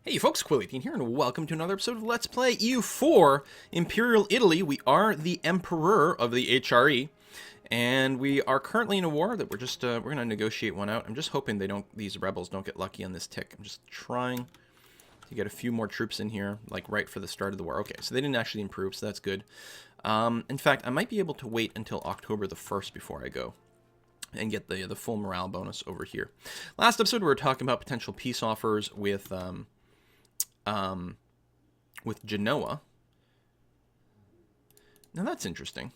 Hey folks, Quill18 here, and welcome to another episode of Let's Play EU4 Imperial Italy. We are the Emperor of the HRE, and we are currently in a war that we're gonna negotiate one out. I'm just hoping these rebels don't get lucky on this tick. I'm just trying to get a few more troops in here, like right for the start of the war. Okay, so they didn't actually improve, so that's good. In fact, I might be able to wait until October the 1st before I go and get the full morale bonus over here. Last episode we were talking about potential peace offers with Genoa. Now that's interesting.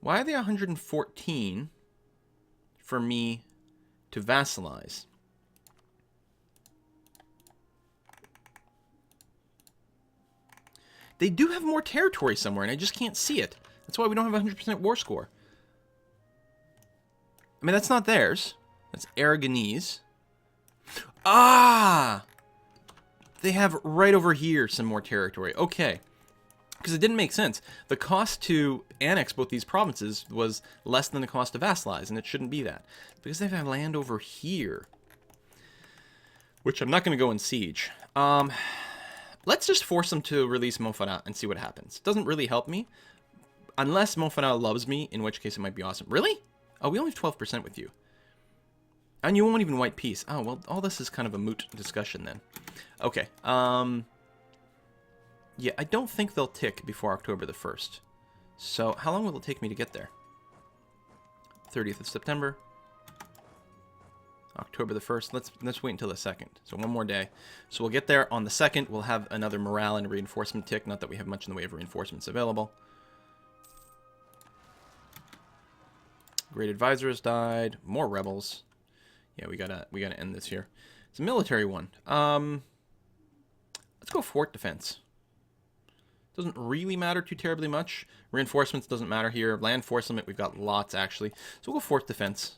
Why are they 114 for me to vassalize? They do have more territory somewhere, and I just can't see it. That's why we don't have a 100% war score. I mean, that's not theirs. That's Aragonese. Ah! They have right over here some more territory. Okay. Because it didn't make sense. The cost to annex both these provinces was less than the cost to vassalize, and it shouldn't be that. Because they have land over here. Which I'm not going to go in siege. Let's just force them to release Montferrat and see what happens. It doesn't really help me. Unless Montferrat loves me, in which case it might be awesome. Really? Oh, we only have 12% with you. And you won't even white peace. Oh, well, all this is kind of a moot discussion then. Okay. Yeah, I don't think they'll tick before October the 1st. So, how long will it take me to get there? 30th of September. October the 1st. Let's wait until the 2nd. So, one more day. So, we'll get there on the 2nd. We'll have another morale and reinforcement tick. Not that we have much in the way of reinforcements available. Great Advisor has died. More rebels. Yeah, we gotta end this here. It's a military one. Let's go fort defense. Doesn't really matter too terribly much. Reinforcements doesn't matter here. Land force limit, we've got lots actually. So we'll go fort defense.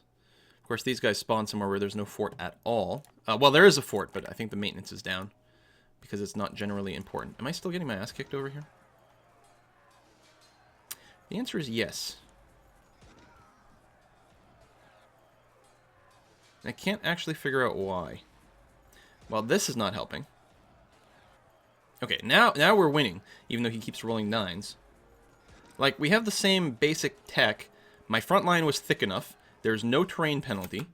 Of course, these guys spawn somewhere where there's no fort at all. Well, there is a fort, but I think the maintenance is down because it's not generally important. Am I still getting my ass kicked over here? The answer is yes. I can't actually figure out why. Well, this is not helping. Okay, now we're winning, even though he keeps rolling 9s. Like, we have the same basic tech. My front line was thick enough. There's no terrain penalty.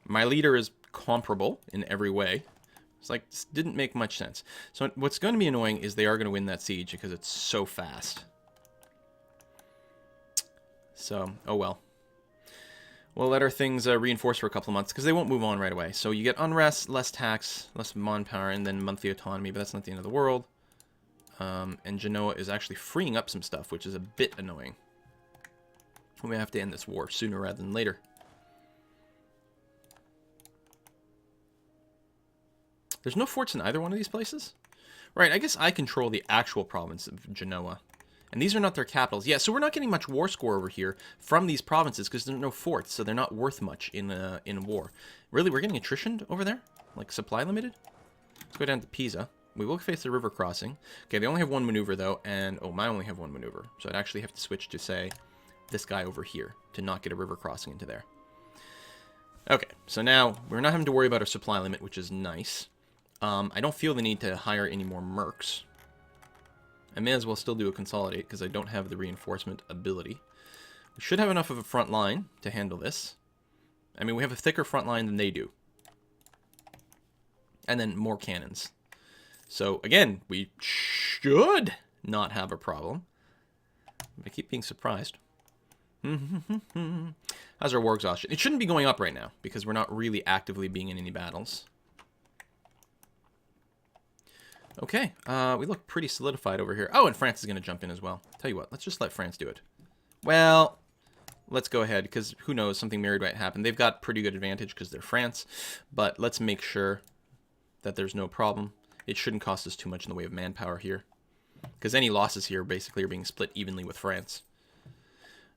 My leader is comparable in every way. It's like, this didn't make much sense. So what's going to be annoying is they are going to win that siege because it's so fast. So, oh well. We'll let our things reinforce for a couple of months, because they won't move on right away. So you get unrest, less tax, less manpower, and then monthly autonomy, but that's not the end of the world. And Genoa is actually freeing up some stuff, which is a bit annoying. We may have to end this war sooner rather than later. There's no forts in either one of these places? Right, I guess I control the actual province of Genoa. And these are not their capitals. Yeah, so we're not getting much war score over here from these provinces because there's no forts, so they're not worth much in war. Really, we're getting attrition over there? Like, supply limited? Let's go down to Pisa. We will face the river crossing. Okay, they only have one maneuver, though, and... Oh, I only have one maneuver. So I'd actually have to switch to, say, this guy over here to not get a river crossing into there. Okay, so now we're not having to worry about our supply limit, which is nice. I don't feel the need to hire any more mercs. I may as well still do a consolidate because I don't have the reinforcement ability. We should have enough of a front line to handle this. I mean, we have a thicker front line than they do. And then more cannons. So, again, we should not have a problem. I keep being surprised. How's our war exhaustion? It shouldn't be going up right now because we're not really actively being in any battles. Okay, we look pretty solidified over here. Oh, and France is going to jump in as well. Tell you what, let's just let France do it. Well, let's go ahead, because who knows, something myriad might happen. They've got pretty good advantage because they're France, but let's make sure that there's no problem. It shouldn't cost us too much in the way of manpower here, because any losses here basically are being split evenly with France.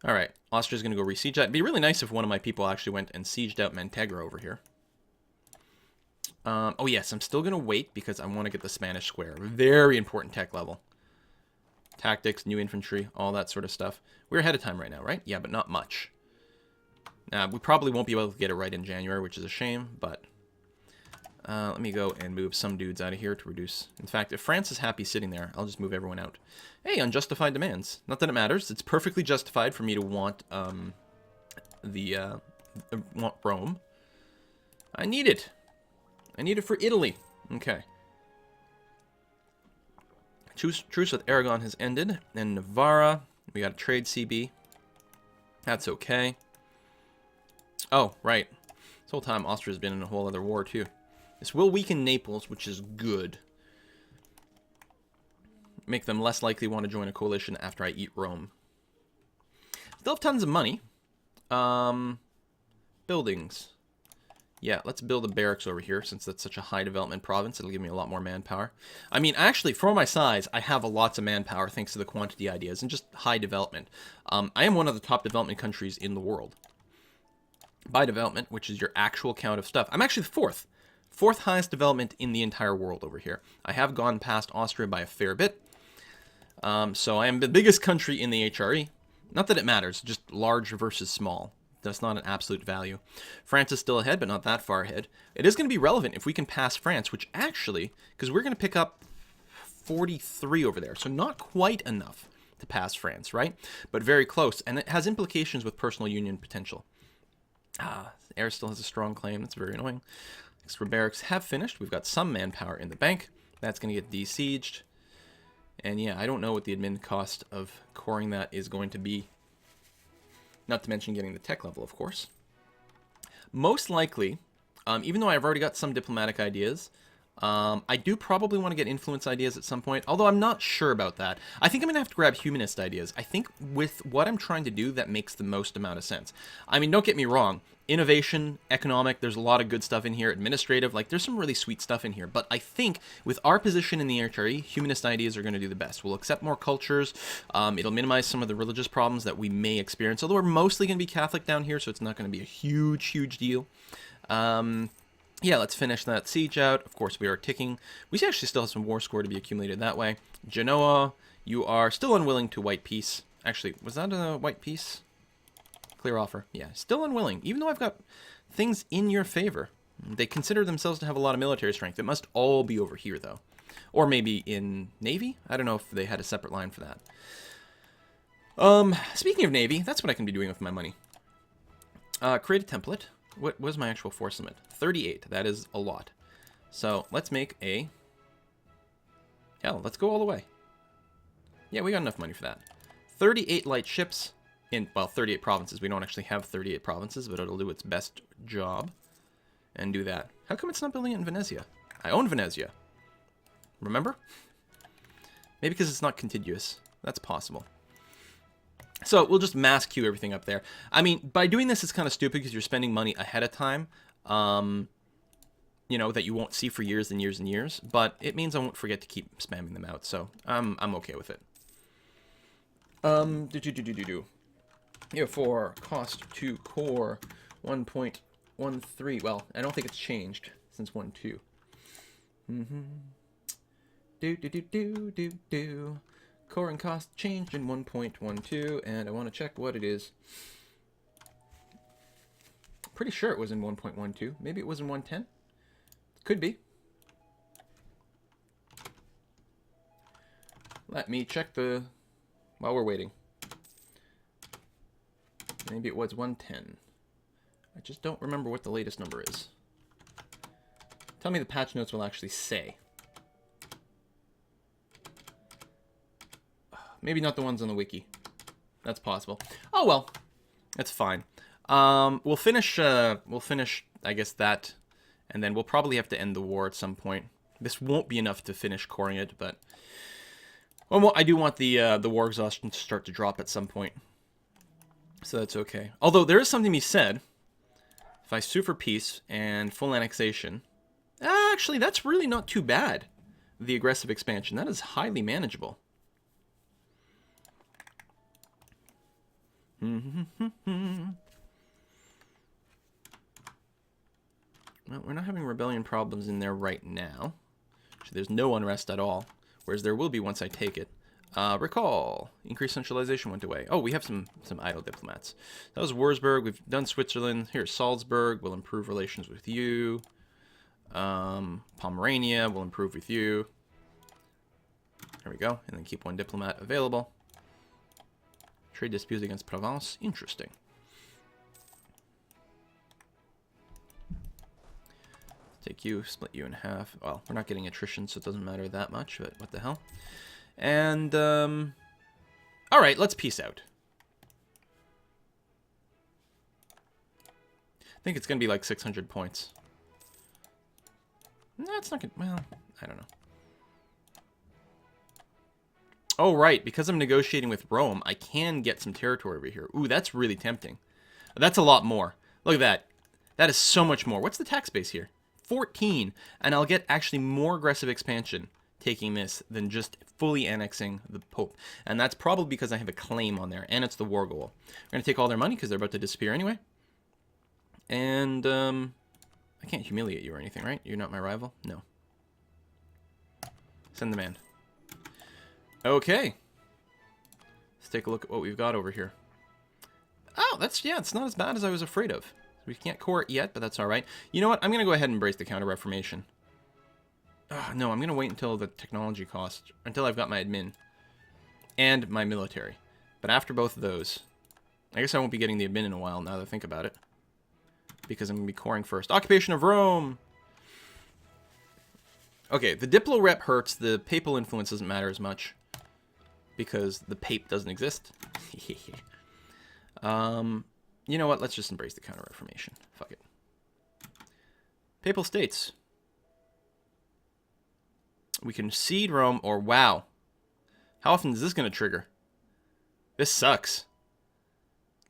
All right, Austria's going to go re-siege that. It'd be really nice if one of my people actually went and sieged out Mantegra over here. Oh yes, I'm still going to wait because I want to get the Spanish square. Very important tech level. Tactics, new infantry, all that sort of stuff. We're ahead of time right now, right? Yeah, but not much. We probably won't be able to get it right in January, which is a shame, but Let me go and move some dudes out of here to reduce. In fact, if France is happy sitting there, I'll just move everyone out. Hey, unjustified demands. Not that it matters. It's perfectly justified for me to want want Rome. I need it. I need it for Italy. Okay. Truce with Aragon has ended. And Navarra, we got a trade CB. That's okay. Oh, right. This whole time Austria's been in a whole other war too. This will weaken Naples, which is good. Make them less likely to want to join a coalition after I eat Rome. Still have tons of money. Buildings. Yeah, let's build a barracks over here, since that's such a high development province. It'll give me a lot more manpower. I mean, actually, for my size, I have lots of manpower thanks to the quantity ideas and just high development. I am one of the top development countries in the world. By development, which is your actual count of stuff. I'm actually the fourth. Fourth highest development in the entire world over here. I have gone past Austria by a fair bit. So I am the biggest country in the HRE. Not that it matters, just large versus small. That's not an absolute value. France is still ahead, but not that far ahead. It is going to be relevant if we can pass France, which actually, because we're going to pick up 43 over there, so not quite enough to pass France, right? But very close, and it has implications with personal union potential. Air still has a strong claim. That's very annoying. Extra barracks have finished. We've got some manpower in the bank. That's going to get besieged. And yeah, I don't know what the admin cost of coring that is going to be. Not to mention getting the tech level, of course. Most likely, even though I've already got some diplomatic ideas, I do probably want to get influence ideas at some point, although I'm not sure about that. I think I'm going to have to grab humanist ideas. I think with what I'm trying to do, that makes the most amount of sense. I mean, don't get me wrong. Innovation, economic, there's a lot of good stuff in here. Administrative, like, there's some really sweet stuff in here. But I think with our position in the HRE, humanist ideas are going to do the best. We'll accept more cultures. It'll minimize some of the religious problems that we may experience, although we're mostly going to be Catholic down here, so it's not going to be a huge, huge deal. Yeah, let's finish that siege out. Of course, we are ticking. We actually still have some war score to be accumulated that way. Genoa, you are still unwilling to white peace. Actually, was that a white peace? Clear offer. Yeah, still unwilling. Even though I've got things in your favor. They consider themselves to have a lot of military strength. It must all be over here, though. Or maybe in Navy? I don't know if they had a separate line for that. Speaking of Navy, that's what I can be doing with my money. Create a template. What was my actual force limit? 38. That is a lot. So let's make a... Hell, let's go all the way. Yeah, we got enough money for that. 38 light ships in, well, 38 provinces. We don't actually have 38 provinces, but it'll do its best job and do that. How come it's not building it in Venezia? I own Venezia. Remember? Maybe because it's not contiguous. That's possible. So we'll just mass queue everything up there. I mean, by doing this, it's kind of stupid because you're spending money ahead of time, you know, that you won't see for years and years and years. But it means I won't forget to keep spamming them out. So I'm okay with it. Here for cost to core 1.13. Well, I don't think it's changed since 1.2. Core and cost changed in 1.12, and I want to check what it is. Pretty sure it was in 1.12. Maybe it was in 1.10. Could be. Let me check the... while we're waiting. Maybe it was 1.10. I just don't remember what the latest number is. Tell me the patch notes will actually say. Maybe not the ones on the wiki. That's possible. Oh well, that's fine. We'll finish, I guess, that, and then we'll probably have to end the war at some point. This won't be enough to finish coring it, but well, I do want the war exhaustion to start to drop at some point, so that's okay. Although there is something to be said. If I sue for peace and full annexation, actually, that's really not too bad. The aggressive expansion, that is highly manageable. Well, we're not having rebellion problems in there right now. Actually, there's no unrest at all, whereas there will be once I take it. Recall. Increased centralization went away. Oh, we have some idle diplomats. That was Wurzburg. We've done Switzerland. Here's Salzburg. We'll improve relations with you. Pomerania will improve with you. There we go. And then keep one diplomat available. Trade disputes against Provence. Interesting. Take you, split you in half. Well, we're not getting attrition, so it doesn't matter that much, but what the hell. And, alright, let's peace out. I think it's going to be like 600 points. No, it's not good. Well, I don't know. Oh, right. Because I'm negotiating with Rome, I can get some territory over here. Ooh, that's really tempting. That's a lot more. Look at that. That is so much more. What's the tax base here? 14. And I'll get actually more aggressive expansion taking this than just fully annexing the Pope. And that's probably because I have a claim on there. And it's the war goal. We're going to take all their money because they're about to disappear anyway. And, I can't humiliate you or anything, right? You're not my rival? No. Send them in. Okay. Let's take a look at what we've got over here. Oh, yeah, it's not as bad as I was afraid of. We can't core it yet, but that's alright. You know what? I'm going to go ahead and embrace the Counter-Reformation. No, I'm going to wait until the technology cost, until I've got my admin and my military. But after both of those, I guess I won't be getting the admin in a while now that I think about it. Because I'm going to be coring first. Occupation of Rome! Okay, the Diplo rep hurts. The papal influence doesn't matter as much. Because the Pape doesn't exist. You know what? Let's just embrace the Counter-Reformation. Fuck it. Papal States. We can cede Rome, or wow. How often is this going to trigger? This sucks.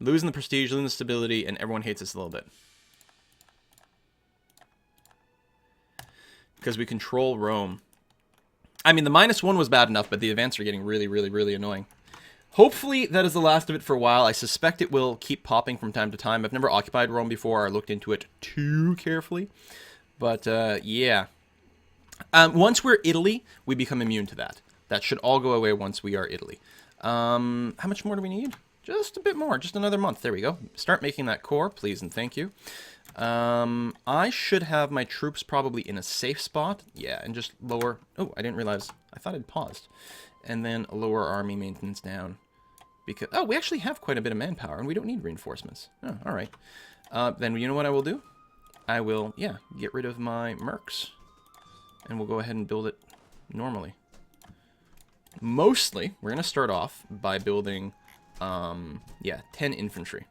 Losing the prestige, losing the stability, and everyone hates us a little bit. Because we control Rome. I mean, the -1 was bad enough, but the events are getting really, really, really annoying. Hopefully, that is the last of it for a while. I suspect it will keep popping from time to time. I've never occupied Rome before or looked into it too carefully. But, yeah. Once we're Italy, we become immune to that. That should all go away once we are Italy. How much more do we need? Just a bit more. Just another month. There we go. Start making that core, please and thank you. I should have my troops probably in a safe spot. Yeah, and just lower... Oh, I didn't realize. I thought I'd paused. And then lower army maintenance down. Because... Oh, we actually have quite a bit of manpower, and we don't need reinforcements. Oh, alright. Then you know what I will do? I will, yeah, get rid of my mercs. And we'll go ahead and build it normally. Mostly, we're going to start off by building, 10 infantry.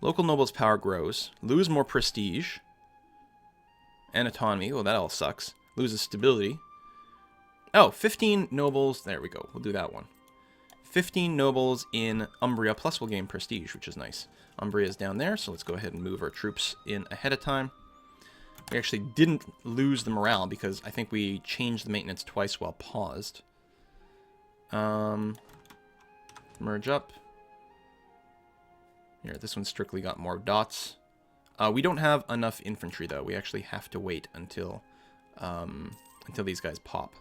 Local nobles' power grows. Lose more prestige. And autonomy. Oh, that all sucks. Loses stability. Oh, 15 nobles. There we go. We'll do that one. 15 nobles in Umbria, plus we'll gain prestige, which is nice. Umbria is down there, so let's go ahead and move our troops in ahead of time. We actually didn't lose the morale because I think we changed the maintenance twice while paused. Merge up. Here, this one strictly got more dots. We don't have enough infantry, though. We actually have to wait until these guys pop.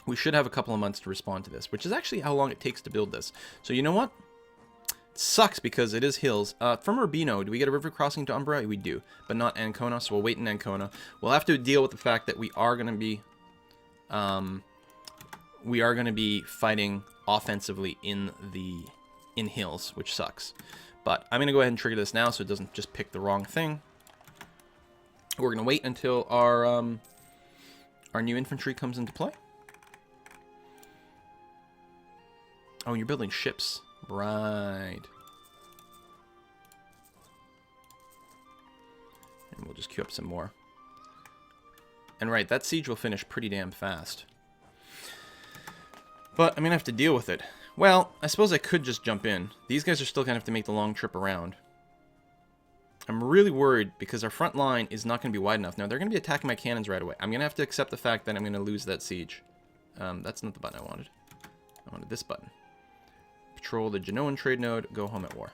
We should have a couple of months to respond to this, which is actually how long it takes to build this. So you know what? It sucks because it is hills. From Urbino, do we get a river crossing to Umbria? We do, but not Ancona, so we'll wait in Ancona. We'll have to deal with the fact that we are going to be fighting offensively in hills, which sucks. But I'm going to go ahead and trigger this now so it doesn't just pick the wrong thing. We're going to wait until our new infantry comes into play. Oh, you're building ships. Right. And we'll just queue up some more. And right, that siege will finish pretty damn fast. But I'm going to have to deal with it. Well, I suppose I could just jump in. These guys are still going to have to make the long trip around. I'm really worried because our front line is not going to be wide enough. Now, they're going to be attacking my cannons right away. I'm going to have to accept the fact that I'm going to lose that siege. That's not the button I wanted. I wanted this button. Patrol the Genoan trade node, go home at war.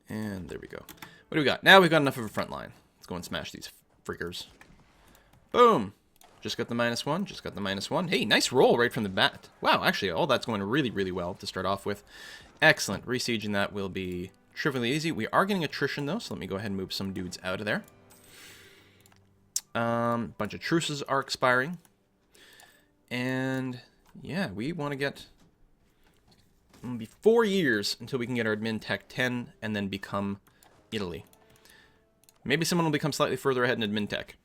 And there we go. What do we got? Now we've got enough of a front line. Let's go and smash these friggers. Boom. Just got the -1. Just got the -1. Hey, nice roll right from the bat. Wow, actually, all that's going really, really well to start off with. Excellent. Resieging that will be trivially easy. We are getting attrition, though, so let me go ahead and move some dudes out of there. Bunch of truces are expiring. And, yeah, we want to get... It'll be 4 years until we can get our admin tech 10 and then become Italy. Maybe someone will become slightly further ahead in admin tech.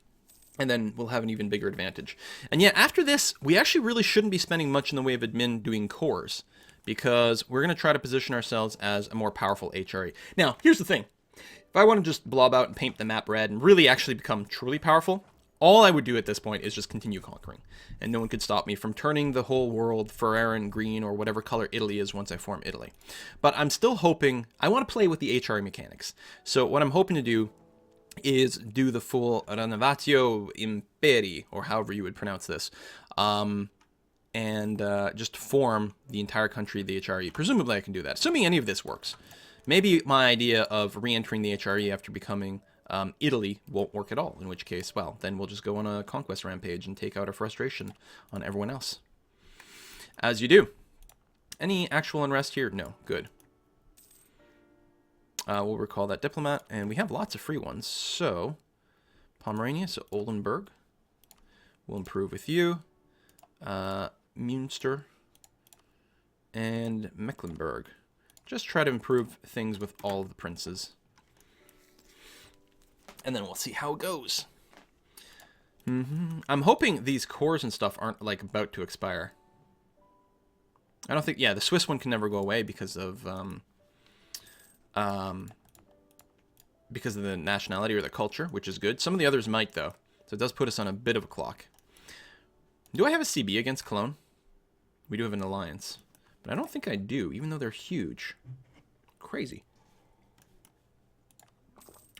And then we'll have an even bigger advantage. And yeah, after this, we actually really shouldn't be spending much in the way of admin doing cores, because we're going to try to position ourselves as a more powerful HRE. Now, here's the thing. If I want to just blob out and paint the map red and really actually become truly powerful, all I would do at this point is just continue conquering. And no one could stop me from turning the whole world Ferraran green or whatever color Italy is once I form Italy. But I'm still hoping, I want to play with the HRE mechanics. So what I'm hoping to do is do the full Renovatio Imperi, or however you would pronounce this, and just form the entire country of the HRE. Presumably I can do that, assuming any of this works. Maybe my idea of re-entering the HRE after becoming Italy won't work at all, in which case, well, then we'll just go on a conquest rampage and take out our frustration on everyone else. As you do. Any actual unrest here? No. Good. We'll recall that diplomat, and we have lots of free ones. So, Pomerania, so Oldenburg. We'll improve with you. Münster. And Mecklenburg. Just try to improve things with all of the princes. And then we'll see how it goes. I'm hoping these cores and stuff aren't, like, about to expire. I don't think... Yeah, the Swiss one can never go away because of the nationality or the culture, which is good. Some of the others might, though. So it does put us on a bit of a clock. Do I have a CB against Cologne? We do have an alliance. But I don't think I do, even though they're huge. Crazy.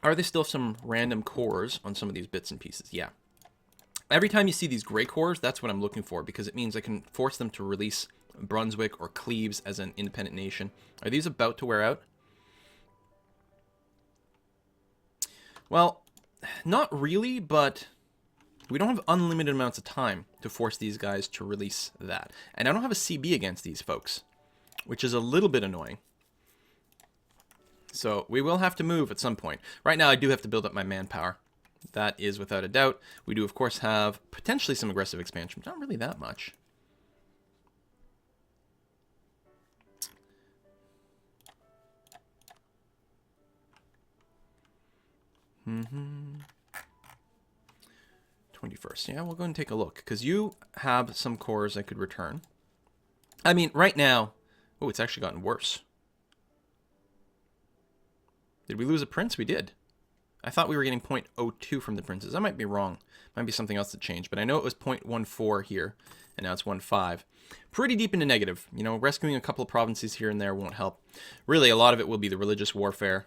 Are there still some random cores on some of these bits and pieces? Yeah. Every time you see these gray cores, that's what I'm looking for, because it means I can force them to release Brunswick or Cleves as an independent nation. Are these about to wear out? Well, not really, but we don't have unlimited amounts of time to force these guys to release that. And I don't have a CB against these folks, which is a little bit annoying. So we will have to move at some point. Right now, I do have to build up my manpower. That is without a doubt. We do, of course, have potentially some aggressive expansion, but not really that much. Mm-hmm. 21st. Yeah, we'll go and take a look, because you have some cores I could return. I mean, right now... Oh, it's actually gotten worse. Did we lose a prince? We did. I thought we were getting 0.02 from the princes. I might be wrong. Might be something else that changed, but I know it was 0.14 here, and now it's 1.5. Pretty deep into negative. You know, rescuing a couple of provinces here and there won't help. Really, a lot of it will be the religious warfare.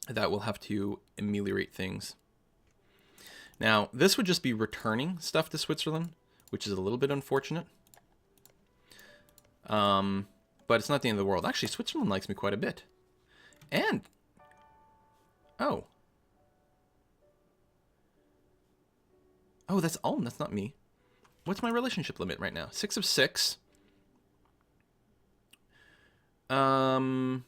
That will have to ameliorate things. Now, this would just be returning stuff to Switzerland, which is a little bit unfortunate. But it's not the end of the world. Actually, Switzerland likes me quite a bit. And... Oh. Oh, that's Ulm. That's not me. What's my relationship limit right now? 6 of 6. I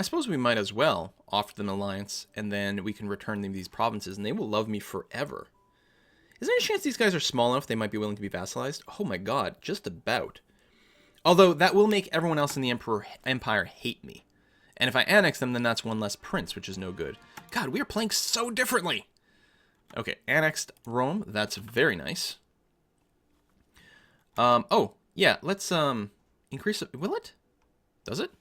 suppose we might as well offer them an alliance, and then we can return them these provinces, and they will love me forever. Is there any chance these guys are small enough they might be willing to be vassalized? Oh my god, just about. Although, that will make everyone else in the Empire hate me. And if I annex them, then that's one less prince, which is no good. God, we are playing so differently! Okay, annexed Rome. That's very nice. Oh, yeah, let's, increase it. Will it? Does it?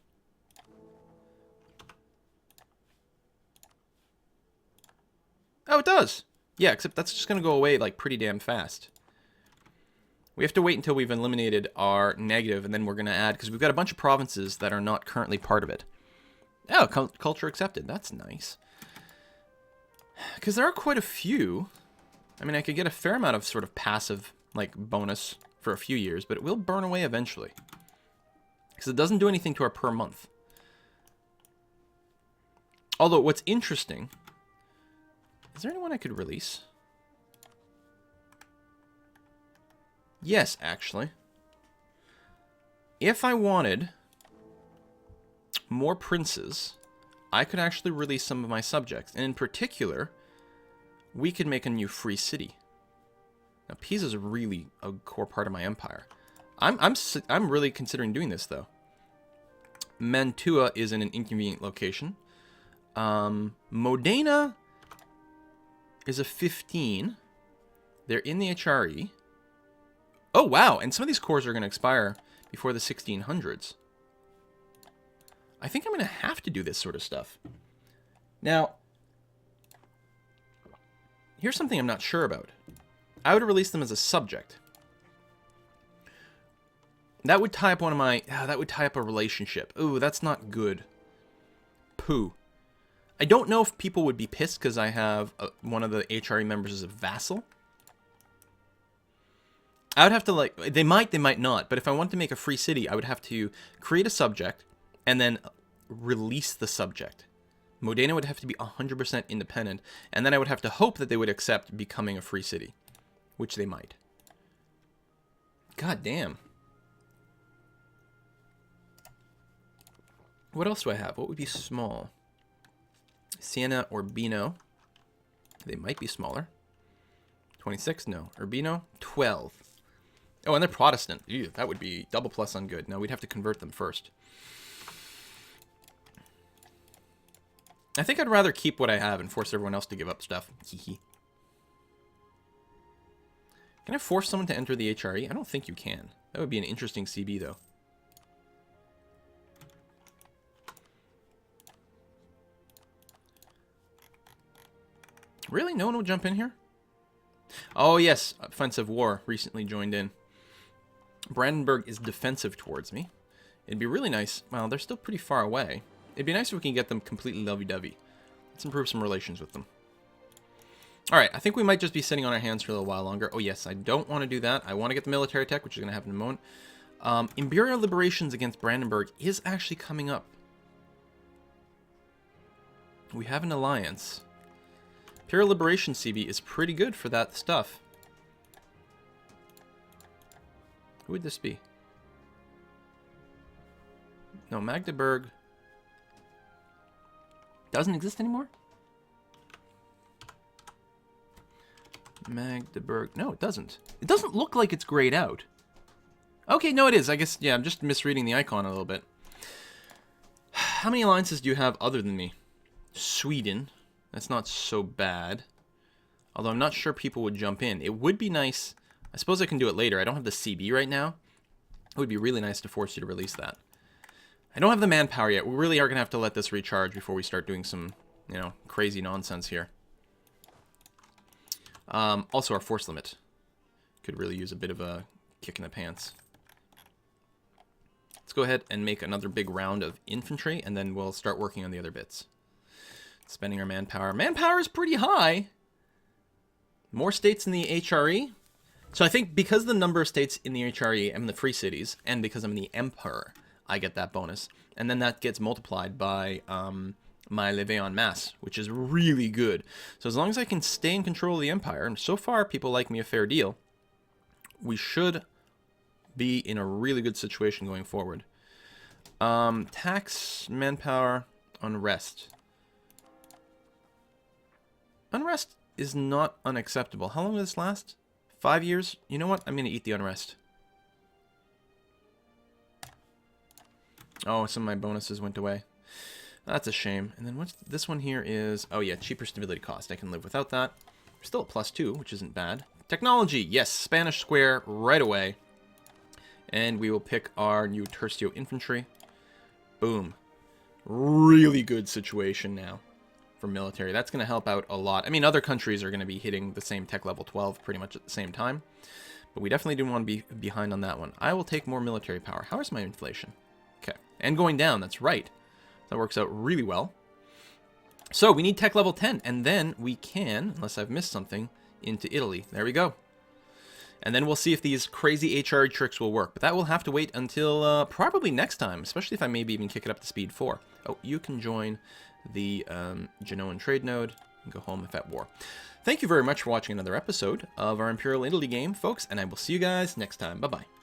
Oh, it does! Yeah, except that's just gonna go away, like, pretty damn fast. We have to wait until we've eliminated our negative, and then we're gonna add, because we've got a bunch of provinces that are not currently part of it. Oh, culture accepted. That's nice. Because there are quite a few. I mean, I could get a fair amount of sort of passive, like, bonus for a few years, but it will burn away eventually. Because it doesn't do anything to our per month. Although, what's interesting... Is there anyone I could release? Yes, actually. If I wanted more princes, I could actually release some of my subjects. And in particular, we could make a new free city. Now, Pisa is really a core part of my empire. I'm really considering doing this, though. Mantua is in an inconvenient location. Modena is a 15. They're in the HRE. Oh, wow. And some of these cores are going to expire before the 1600s. I think I'm going to have to do this sort of stuff. Now, here's something I'm not sure about. I would release them as a subject. That would tie up one of my... that would tie up a relationship. Ooh, that's not good. Pooh. I don't know if people would be pissed because I have one of the HRE members as a vassal. I would have to, like... They might not. But if I want to make a free city, I would have to create a subject and then release the subject. Modena would have to be 100% independent. And then I would have to hope that they would accept becoming a free city. Which they might. God damn. What else do I have? What would be small? Siena, Urbino. They might be smaller. 26? No. Urbino? 12. Oh, and they're Protestant. Ew, that would be double plus on good. No, we'd have to convert them first. I think I'd rather keep what I have and force everyone else to give up stuff. Hehe. Can I force someone to enter the HRE? I don't think you can. That would be an interesting CB, though. Really? No one will jump in here? Oh, yes. Offensive War recently joined in. Brandenburg is defensive towards me. It'd be really nice. Well, they're still pretty far away. It'd be nice if we can get them completely lovey-dovey. Let's improve some relations with them. Alright, I think we might just be sitting on our hands for a little while longer. Oh, yes, I don't want to do that. I want to get the military tech, which is going to happen in a moment. Imperial Liberations against Brandenburg is actually coming up. We have an alliance. Imperial Liberation CB is pretty good for that stuff. Who would this be? No, Magdeburg doesn't exist anymore? Magdeburg. No, it doesn't. It doesn't look like it's grayed out. Okay, no, it is. I guess, yeah, I'm just misreading the icon a little bit. How many alliances do you have other than me? Sweden. That's not so bad. Although I'm not sure people would jump in. It would be nice. I suppose I can do it later. I don't have the CB right now. It would be really nice to force you to release that. I don't have the manpower yet. We really are going to have to let this recharge before we start doing some, you know, crazy nonsense here. Also, our force limit could really use a bit of a kick in the pants. Let's go ahead and make another big round of infantry, and then we'll start working on the other bits. Spending our manpower. Manpower is pretty high. More states in the HRE. So I think because the number of states in the HRE and the free cities, and because I'm the emperor, I get that bonus. And then that gets multiplied by my levée en masse, which is really good. So as long as I can stay in control of the empire, and so far people like me a fair deal, we should be in a really good situation going forward. Tax, manpower, unrest. Unrest is not unacceptable. How long will this last? 5 years? You know what? I'm going to eat the unrest. Oh, some of my bonuses went away. That's a shame. And then what's this one here is... Oh, yeah, cheaper stability cost. I can live without that. We're still at +2, which isn't bad. Technology. Yes, Spanish Square right away. And we will pick our new Tercio infantry. Boom. Really good situation now for military. That's going to help out a lot. I mean, other countries are going to be hitting the same tech level 12 pretty much at the same time. But we definitely didn't want to be behind on that one. I will take more military power. How is my inflation? Okay. And going down. That's right. That works out really well. So we need tech level 10. And then we can, unless I've missed something, into Italy. There we go. And then we'll see if these crazy HRE tricks will work. But that will have to wait until probably next time, especially if I maybe even kick it up to speed 4. Oh, you can join the Genoan trade node and go home if at war. Thank you very much for watching another episode of our Imperial Italy game, folks, and I will see you guys next time. Bye-bye.